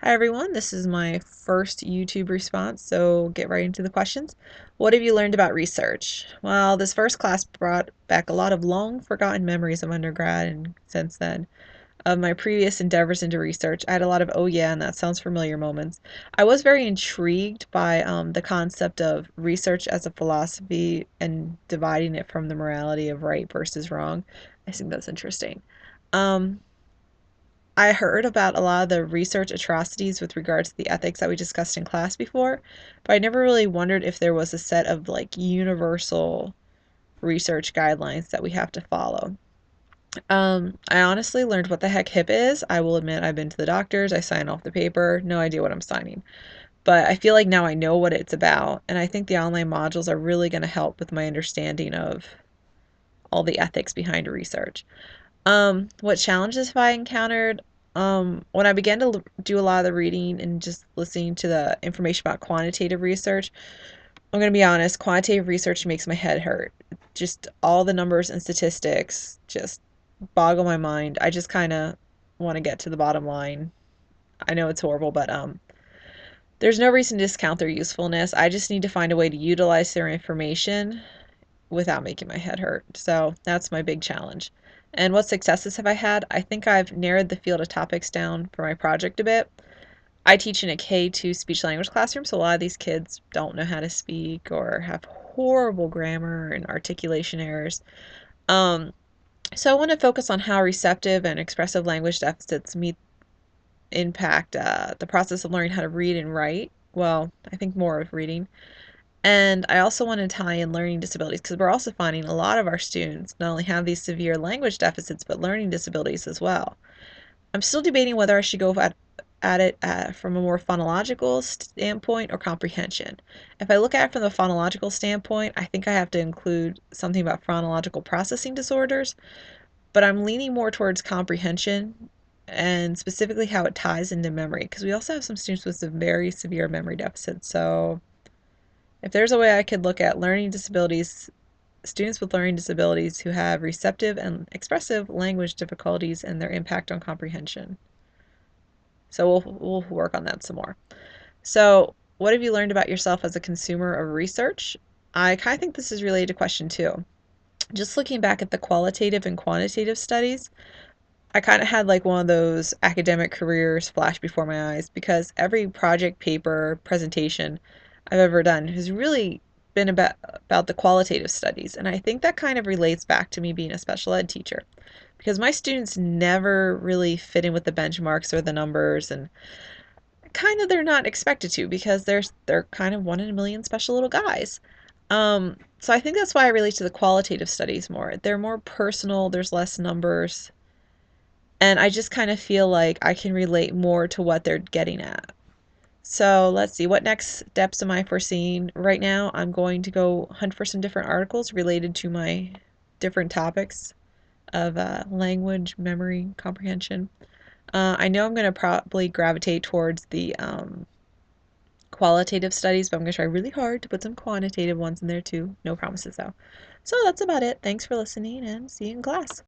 Hi everyone, this is my first YouTube response, so get right into the questions. What have you learned about research? Well, this first class brought back a lot of long forgotten memories of undergrad and since then of my previous endeavors into research. I had a lot of oh yeah, and that sounds familiar moments. I was very intrigued by the concept of research as a philosophy and dividing it from the morality of right versus wrong. I think that's interesting. Um, I heard about a lot of the research atrocities with regards to the ethics that we discussed in class before, but I never really wondered if there was a set of like universal research guidelines that we have to follow. I honestly learned what the heck HIP is. I will admit I've been to the doctors, I signed off the paper, no idea what I'm signing. But I feel like now I know what it's about, and I think the online modules are really going to help with my understanding of all the ethics behind research. What challenges have I encountered? When I began to do a lot of the reading and just listening to the information about quantitative research, I'm going to be honest, quantitative research makes my head hurt. Just all the numbers and statistics just boggle my mind. I just kind of want to get to the bottom line. I know it's horrible, but there's no reason to discount their usefulness. I just need to find a way to utilize their information without making my head hurt. So that's my big challenge. And what successes have I had? I think I've narrowed the field of topics down for my project a bit. I teach in a K2 speech language classroom, so a lot of these kids don't know how to speak or have horrible grammar and articulation errors. Um, so I want to focus on how receptive and expressive language deficits impact the process of learning how to read and write. Well, I think more of reading. And I also want to tie in learning disabilities because we're also finding a lot of our students not only have these severe language deficits but learning disabilities as well. I'm still debating whether I should go at it from a more phonological standpoint or comprehension. If I look at it from the phonological standpoint, I think I have to include something about phonological processing disorders, but I'm leaning more towards comprehension and specifically how it ties into memory because we also have some students with some very severe memory deficits. So if there's a way I could look at learning disabilities, students with learning disabilities who have receptive and expressive language difficulties and their impact on comprehension. So we'll work on that some more. So, what have you learned about yourself as a consumer of research? I kind of think this is related to question two. Just looking back at the qualitative and quantitative studies, I kind of had like one of those academic careers flash before my eyes because every project, paper, presentation I've ever done has really been about the qualitative studies. And I think that kind of relates back to me being a special ed teacher because my students never really fit in with the benchmarks or the numbers and kind of they're not expected to because they're kind of one in a million special little guys. So I think that's why I relate to the qualitative studies more. They're more personal, there's less numbers, and I just kind of feel like I can relate more to what they're getting at. So let's see, what next steps am I foreseeing? Right now, I'm going to go hunt for some different articles related to my different topics of language, memory, comprehension. I know I'm going to probably gravitate towards the qualitative studies, but I'm going to try really hard to put some quantitative ones in there too. No promises though. So that's about it. Thanks for listening and see you in class.